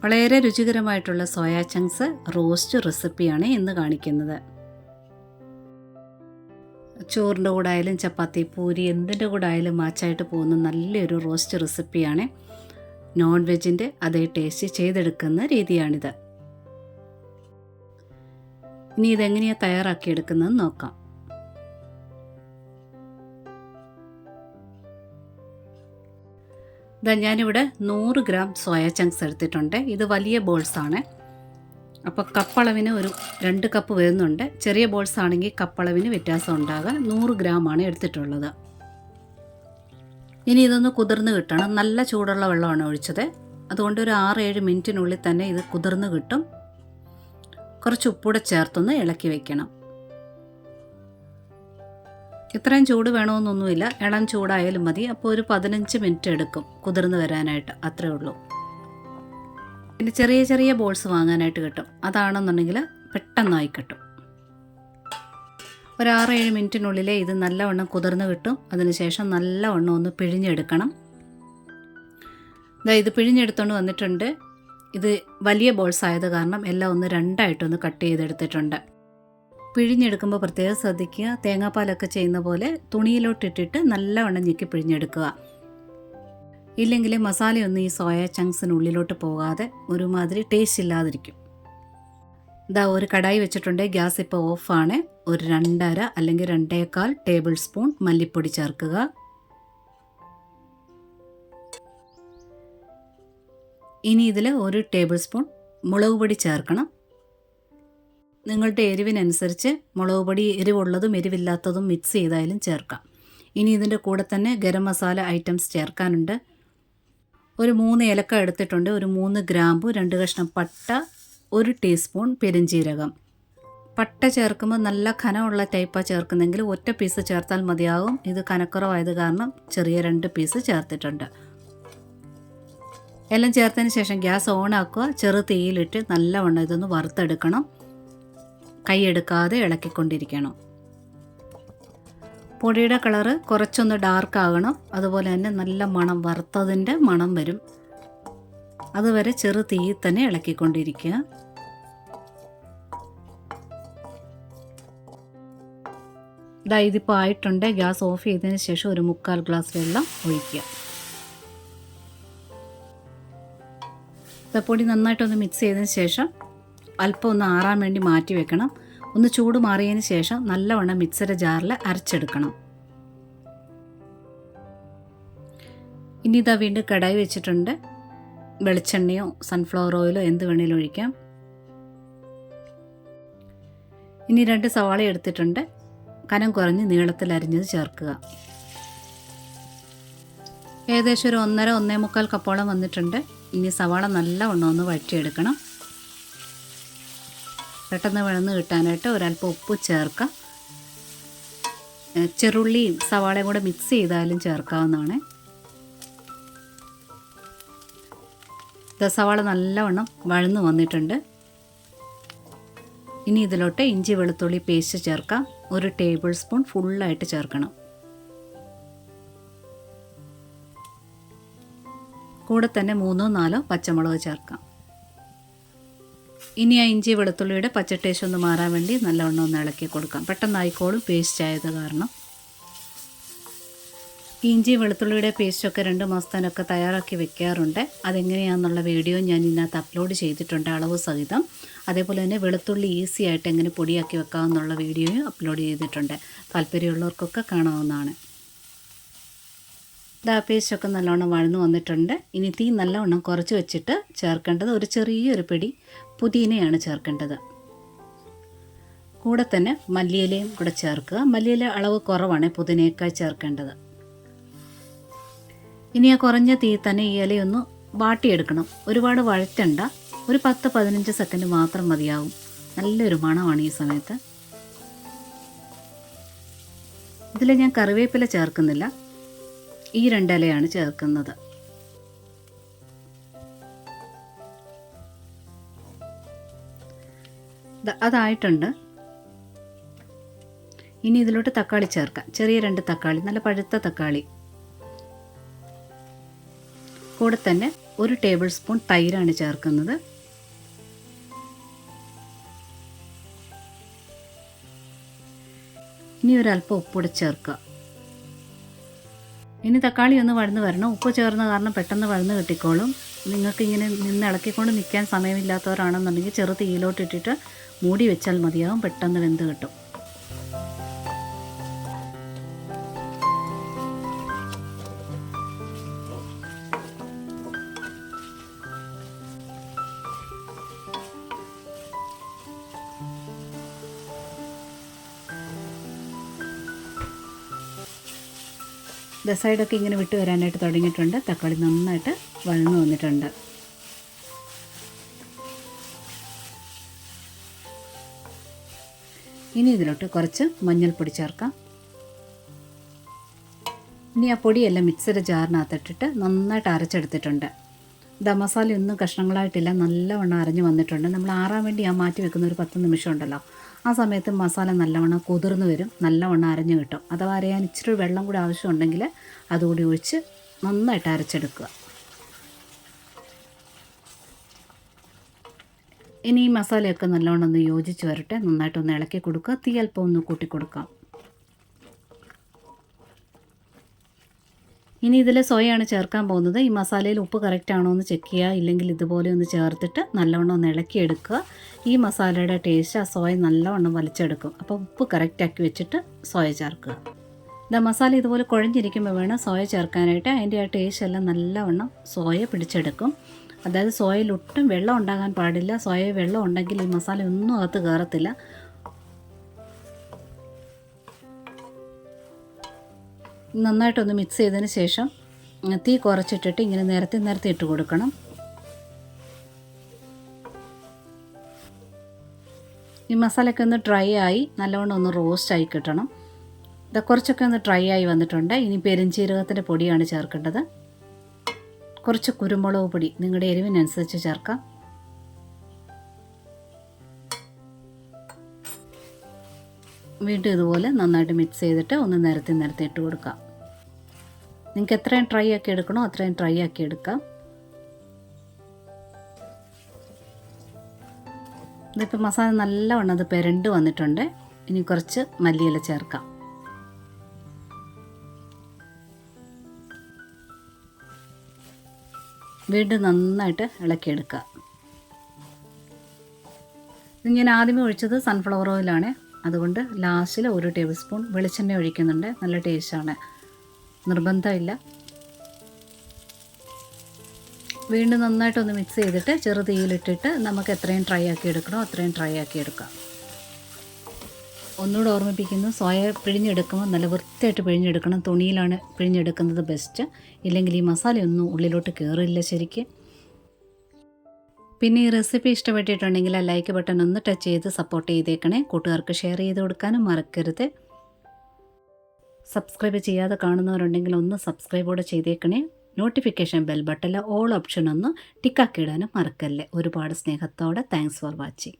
വളരെ രുചികരമായിട്ടുള്ള soya chunks roast റെസിപ്പിയാണ് ഇന്ന് കാണിക്കുന്നത്. ചോറിൻ്റെ കൂടെ ആയാലും ചപ്പാത്തി, പൂരി എന്തിൻ്റെ കൂടെ ആയാലും മാച്ചായിട്ട് പോകുന്ന നല്ലൊരു റോസ്റ്റ് റെസിപ്പിയാണ്. നോൺ വെജിൻ്റെ അതേ ടേസ്റ്റ് ചെയ്തെടുക്കുന്ന രീതിയാണിത്. ഇനി ഇതെങ്ങനെയാണ് തയ്യാറാക്കിയെടുക്കുന്നതെന്ന് നോക്കാം. ഞാനിവിടെ 100 ഗ്രാം സോയ ചങ്ക്സ് എടുത്തിട്ടുണ്ട്. ഇത് വലിയ ബോൾസാണ്. അപ്പോൾ കപ്പളവിന് ഒരു 2 കപ്പ് വരുന്നുണ്ട്. ചെറിയ ബോൾസ് ആണെങ്കിൽ കപ്പളവിന് വ്യത്യാസം ഉണ്ടാകുക. 100 ഗ്രാമാണ് എടുത്തിട്ടുള്ളത്. ഇനി ഇതൊന്ന് കുതിർന്ന് കിട്ടണം. നല്ല ചൂടുള്ള വെള്ളമാണ് ഒഴിച്ചത്. അതുകൊണ്ട് ഒരു 6-7 മിനിറ്റിനുള്ളിൽ തന്നെ ഇത് കുതിർന്ന് കിട്ടും. കുറച്ച് ഉപ്പൂടെ ചേർത്തൊന്ന് ഇളക്കി വയ്ക്കണം. ഇത്രയും ചൂട് വേണമെന്നൊന്നുമില്ല, ഇളം ചൂടായാലും മതി. അപ്പോൾ ഒരു 15 മിനിറ്റ് എടുക്കും കുതിർന്ന് വരാനായിട്ട്, അത്രേ ഉള്ളൂ. പിന്നെ ചെറിയ ചെറിയ ബോൾസ് വാങ്ങാനായിട്ട് കിട്ടും. അതാണെന്നുണ്ടെങ്കിൽ പെട്ടെന്നായി കിട്ടും. ഒരു 6-7 മിനിറ്റിനുള്ളിലേ ഇത് നല്ലവണ്ണം കുതിർന്ന് കിട്ടും. അതിനുശേഷം നല്ലവണ്ണം ഒന്ന് പിഴിഞ്ഞെടുക്കണം. ഇത് പിഴിഞ്ഞെടുത്തുകൊണ്ട് വന്നിട്ടുണ്ട്. ഇത് വലിയ ബോൾസ് ആയത് കാരണം എല്ലാം ഒന്ന് രണ്ടായിട്ടൊന്ന് കട്ട് ചെയ്തെടുത്തിട്ടുണ്ട്. പിഴിഞ്ഞെടുക്കുമ്പോൾ പ്രത്യേകം ശ്രദ്ധിക്കുക. തേങ്ങാപ്പാലൊക്കെ ചെയ്യുന്ന പോലെ തുണിയിലോട്ടിട്ടിട്ട് നല്ലവണ്ണം ഞെക്കി പിഴിഞ്ഞെടുക്കുക. ഇല്ലെങ്കിൽ മസാലയൊന്നും ഈ സോയ ചങ്ക്സിനുള്ളിലോട്ട് പോകാതെ ഒരുമാതിരി ടേസ്റ്റ് ഇല്ലാതിരിക്കും. ഒരു കടായി വെച്ചിട്ടുണ്ട്. ഗ്യാസ് ഇപ്പോൾ ഓഫാണ്. ഒരു 2.5 അല്ലെങ്കിൽ 2.25 ടേബിൾ സ്പൂൺ മല്ലിപ്പൊടി ചേർക്കുക. ഇനി ഇതിൽ 1 ടേബിൾ സ്പൂൺ മുളക് പൊടി ചേർക്കണം. നിങ്ങളുടെ എരിവിനനുസരിച്ച് മുളക് പൊടി എരിവുള്ളതും എരിവില്ലാത്തതും മിക്സ് ചെയ്തായാലും ചേർക്കാം. ഇനി ഇതിൻ്റെ കൂടെ തന്നെ ഗരം മസാല ഐറ്റംസ് ചേർക്കാനുണ്ട്. ഒരു 3 ഏലക്ക എടുത്തിട്ടുണ്ട്. ഒരു 3 ഗ്രാമ്പു, 2 കഷ്ണം പട്ട, 1 ടീസ്പൂൺ പെരുംജീരകം. പട്ട ചേർക്കുമ്പോൾ നല്ല കനമുള്ള ടൈപ്പാണ് ചേർക്കുന്നെങ്കിൽ ഒറ്റ പീസ് ചേർത്താൽ മതിയാകും. ഇത് കനക്കുറവായത് കാരണം ചെറിയ 2 പീസ് ചേർത്തിട്ടുണ്ട്. എല്ലാം ചേർത്തതിന് ശേഷം ഗ്യാസ് ഓൺ ആക്കുക. ചെറു തീയിലിട്ട് നല്ലവണ്ണം ഇതൊന്ന് വറുത്തെടുക്കണം. കൈയെടുക്കാതെ ഇളക്കിക്കൊണ്ടിരിക്കണം. പൊടിയുടെ കളറ് കുറച്ചൊന്ന് ഡാർക്ക് ആകണം. അതുപോലെ തന്നെ നല്ല മണം, വറുത്തതിൻ്റെ മണം വരും. അതുവരെ ചെറു തീയിൽ തന്നെ ഇളക്കിക്കൊണ്ടിരിക്കുക. ഇതിപ്പോൾ ആയിട്ടുണ്ട്. ഗ്യാസ് ഓഫ് ചെയ്തതിന് ശേഷം ഒരു 3/4 ഗ്ലാസ് വെള്ളം ഒഴിക്കുക. പൊടി നന്നായിട്ടൊന്ന് മിക്സ് ചെയ്തതിന് ശേഷം അല്പം ഒന്ന് ആറാൻ വേണ്ടി മാറ്റി വെക്കണം. ഒന്ന് ചൂട് മാറിയതിന് ശേഷം നല്ലവണ്ണം മിക്സിയുടെ ജാറിൽ അരച്ചെടുക്കണം. ഇനി വീണ്ടും കടായി വെച്ചിട്ടുണ്ട്. വെളിച്ചെണ്ണയോ സൺഫ്ലവർ ഓയിലോ എന്ത് വേണേലും ഒഴിക്കാം. ഇനി 2 സവാള എടുത്തിട്ടുണ്ട്. കനം കുറഞ്ഞ് നീളത്തിൽ അരിഞ്ഞത് ചേർക്കുക. ഏകദേശം ഒരു 1.5-1.25 കപ്പോളം വന്നിട്ടുണ്ട്. ഇനി സവാള നല്ലവണ്ണം ഒന്ന് വഴറ്റിയെടുക്കണം. പെട്ടെന്ന് വഴന്ന് കിട്ടാനായിട്ട് ഒരല്പം ഉപ്പ് ചേർക്കാം. ചെറുള്ളിയും സവാളയും കൂടെ മിക്സ് ചെയ്താലും ചേർക്കാവുന്നതാണ്. സവാള നല്ലവണ്ണം വഴന്ന് വന്നിട്ടുണ്ട്. ഇനി ഇതിലോട്ട് ഇഞ്ചി വെളുത്തുള്ളി പേസ്റ്റ് ചേർക്കാം. 1 ടേബിൾ സ്പൂൺ ഫുള്ളായിട്ട് ചേർക്കണം. കൂടെ തന്നെ 3-4 പച്ചമുളക് ചേർക്കാം. ഇനി ആ ഇഞ്ചി വെളുത്തുള്ളിയുടെ പച്ച ടേസ്റ്റ് ഒന്ന് മാറാൻ വേണ്ടി നല്ലവണ്ണം ഒന്ന് ഇളക്കി കൊടുക്കാം. പെട്ടെന്നായിക്കോളും പേസ്റ്റ് ആയത് കാരണം. ഇഞ്ചി വെളുത്തുള്ളിയുടെ പേസ്റ്റൊക്കെ 2 മാസത്തിനൊക്കെ തയ്യാറാക്കി വെക്കാറുണ്ട്. അതെങ്ങനെയാണെന്നുള്ള വീഡിയോ ഞാൻ ഇതിനകത്ത് അപ്ലോഡ് ചെയ്തിട്ടുണ്ട്, അളവ് സഹിതം. അതേപോലെ തന്നെ വെളുത്തുള്ളി ഈസി ആയിട്ട് എങ്ങനെ പൊടിയാക്കി വെക്കാമെന്നുള്ള വീഡിയോയും അപ്ലോഡ് ചെയ്തിട്ടുണ്ട്. താല്പര്യമുള്ളവർക്കൊക്കെ കാണാവുന്നതാണ്. പേസ്റ്റൊക്കെ നല്ലോണം വഴന്നു വന്നിട്ടുണ്ട്. ഇനി തീ നല്ലവണ്ണം കുറച്ച് വെച്ചിട്ട് ചേർക്കേണ്ടത് ഒരു ചെറിയൊരു പിടി പുതിനയാണ് ചേർക്കേണ്ടത്. കൂടെ തന്നെ മല്ലിയിലയും കൂടെ ചേർക്കുക. മല്ലിയില അളവ് കുറവാണ് പുതിനയേക്കാൾ ചേർക്കേണ്ടത്. ഇനി ആ കുറഞ്ഞ തീ തന്നെ ഈ ഇലയൊന്ന് വാട്ടിയെടുക്കണം. ഒരുപാട് വഴറ്റണ്ട. ഒരു 10-15 സെക്കൻഡ് മാത്രം മതിയാവും. നല്ലൊരു മണമാണ് ഈ സമയത്ത്. ഇതിൽ ഞാൻ കറിവേപ്പില ചേർക്കുന്നില്ല. ഈ 2 ഇലയാണ് ചേർക്കുന്നത്. അതായിട്ടുണ്ട്. ഇനി ഇതിലോട്ട് തക്കാളി ചേർക്കാം. ചെറിയ 2 തക്കാളി, നല്ല പഴുത്ത തക്കാളി. കൂടെ തന്നെ 1 ടേബിൾ സ്പൂൺ തൈരാണ് ചേർക്കുന്നത്. ഇനി ഒരല്പം ഉപ്പൂടെ ചേർക്കുക. ഇനി തക്കാളി ഒന്ന് വഴന്ന് വരണം. ഉപ്പ് ചേർന്ന കാരണം പെട്ടെന്ന് വഴന്ന് കിട്ടിക്കോളും. നിങ്ങൾക്ക് ഇങ്ങനെ നിന്ന് ഇളക്കിക്കൊണ്ട് നിൽക്കാൻ സമയമില്ലാത്തവരാണെന്നുണ്ടെങ്കിൽ ചെറു തീയിലോട്ടിട്ടിട്ട് മൂടി വെച്ചാൽ മതിയാവും, പെട്ടെന്ന് വെന്ത് കിട്ടും. സൈഡൊക്കെ ഇങ്ങനെ വിട്ട് വരാനായിട്ട് തുടങ്ങിയിട്ടുണ്ട്. തക്കാളി നന്നായിട്ട് വഴന്നു വന്നിട്ടുണ്ട്. ഇനി ഇതിലോട്ട് കുറച്ച് മഞ്ഞൾപ്പൊടി ചേർക്കാം. ഇനി ആ പൊടിയെല്ലാം മിക്സിയുടെ ജാറിനകത്തിട്ടിട്ട് നന്നായിട്ട് അരച്ചെടുത്തിട്ടുണ്ട്. മസാലയൊന്നും കഷ്ണങ്ങളായിട്ടില്ല, നല്ലവണ്ണം അരഞ്ഞു വന്നിട്ടുണ്ട്. നമ്മൾ ആറാൻ വേണ്ടി മാറ്റി വെക്കുന്ന ഒരു 10 നിമിഷം ഉണ്ടല്ലോ, ആ സമയത്ത് മസാല നല്ലവണ്ണം കുതിർന്ന് വരും, നല്ലവണ്ണം അരഞ്ഞു കിട്ടും. അഥവാ അരയാൻ ഇച്ചിരി വെള്ളം കൂടി ആവശ്യമുണ്ടെങ്കിൽ അതുകൂടി ഒഴിച്ച് നന്നായിട്ട് അരച്ചെടുക്കുക. ഇനി ഈ മസാലയൊക്കെ നല്ലവണ്ണം ഒന്ന് യോജിച്ച് വരട്ടെ. നന്നായിട്ടൊന്ന് ഇളക്കി കൊടുക്കുക. തീ അല്പം ഒന്ന് കൂട്ടി കൊടുക്കാം. ഇനി ഇതിൽ സോയയാണ് ചേർക്കാൻ പോകുന്നത്. ഈ മസാലയിൽ ഉപ്പ് കറക്റ്റ് ആണോ എന്ന് ചെക്ക് ചെയ്യുക. ഇല്ലെങ്കിൽ ഇതുപോലെ ഒന്ന് ചേർത്തിട്ട് നല്ലവണ്ണം ഒന്ന് ഇളക്കിയെടുക്കുക. ഈ മസാലയുടെ ടേസ്റ്റ് ആ സോയ നല്ലവണ്ണം വലിച്ചെടുക്കും. അപ്പോൾ ഉപ്പ് കറക്റ്റാക്കി വെച്ചിട്ട് സോയ ചേർക്കുക. മസാല ഇതുപോലെ കുഴഞ്ഞിരിക്കുമ്പോൾ വേണം സോയ ചേർക്കാനായിട്ട്. അതിൻ്റെ ആ ടേസ്റ്റ് എല്ലാം നല്ലവണ്ണം സോയ പിടിച്ചെടുക്കും. അതായത് സോയയിൽ ഒട്ടും വെള്ളം ഉണ്ടാകാൻ പാടില്ല. സോയ വെള്ളം ഉണ്ടെങ്കിൽ ഈ മസാല ഒന്നും അകത്ത് കയറത്തില്ല. നന്നായിട്ടൊന്ന് മിക്സ് ചെയ്തതിന് ശേഷം തീ കുറച്ചിട്ടിട്ട് ഇങ്ങനെ നിരത്തി ഇട്ട് കൊടുക്കണം. ഈ മസാലയൊക്കെ ഒന്ന് ഡ്രൈ ആയി നല്ലവണ്ണം ഒന്ന് റോസ്റ്റ് ആയി കിട്ടണം. കുറച്ചൊക്കെ ഒന്ന് ഡ്രൈ ആയി വന്നിട്ടുണ്ട്. ഇനി പെരുംജീരകത്തിൻ്റെ പൊടിയാണ് ചേർക്കേണ്ടത്. കുറച്ച് കുരുമുളക് പൊടി നിങ്ങളുടെ എരിവിനനുസരിച്ച് ചേർക്കാം. വീണ്ടും ഇതുപോലെ നന്നായിട്ട് മിക്സ് ചെയ്തിട്ട് ഒന്ന് നിരത്തി ഇട്ട് കൊടുക്കാം. നിങ്ങൾക്ക് എത്രയും ഡ്രൈ ആക്കി എടുക്കണോ അത്രയും ഡ്രൈ ആക്കി എടുക്കാം. ഇതിപ്പോൾ മസാല നല്ലവണ്ണം അത് പെരണ്ട് വന്നിട്ടുണ്ട്. ഇനി കുറച്ച് മല്ലിയില ചേർക്കാം. വീണ്ടും നന്നായിട്ട് ഇളക്കിയെടുക്കുക. ഇത് ഞാൻ ആദ്യമേ ഒഴിച്ചത് സൺഫ്ലവർ ഓയിലാണ്. അതുകൊണ്ട് ലാസ്റ്റിൽ 1 ടേബിൾ സ്പൂൺ വെളിച്ചെണ്ണ ഒഴിക്കുന്നുണ്ട്. നല്ല ടേസ്റ്റാണ്, നിർബന്ധമില്ല. വീണ്ടും നന്നായിട്ടൊന്ന് മിക്സ് ചെയ്തിട്ട് ചെറു തീയിലിട്ടിട്ട് നമുക്ക് എത്രയും ഡ്രൈ ആക്കി എടുക്കണോ അത്രയും ഡ്രൈ ആക്കി എടുക്കാം. ഒന്നുകൂടെ ഓർമ്മിപ്പിക്കുന്നു, സോയ പിഴിഞ്ഞെടുക്കുമ്പോൾ നല്ല വൃത്തിയായിട്ട് പിഴിഞ്ഞെടുക്കണം. തുണിയിലാണ് പിഴിഞ്ഞെടുക്കുന്നത് ബെസ്റ്റ്. ഇല്ലെങ്കിൽ ഈ മസാലയൊന്നും ഉള്ളിലോട്ട് കയറില്ല ശരിക്ക്. പിന്നെ ഈ റെസിപ്പി ഇഷ്ടപ്പെട്ടിട്ടുണ്ടെങ്കിൽ ആ ലൈക്ക് ബട്ടൺ ഒന്ന് ടച്ച് ചെയ്ത് സപ്പോർട്ട് ചെയ്തേക്കണേ. കൂട്ടുകാർക്ക് ഷെയർ ചെയ്ത് കൊടുക്കാനും മറക്കരുത്. സബ്സ്ക്രൈബ് ചെയ്യാതെ കാണുന്നവരുണ്ടെങ്കിൽ ഒന്ന് സബ്സ്ക്രൈബോടെ ചെയ്തേക്കണേ. നോട്ടിഫിക്കേഷൻ ബെൽ ബട്ടണിൽ ഓൾ ഓപ്ഷൻ ഒന്ന് ടിക്കാക്കിയിടാനും മറക്കല്ലേ. ഒരുപാട് സ്നേഹത്തോടെ താങ്ക്സ് ഫോർ വാച്ചിങ്.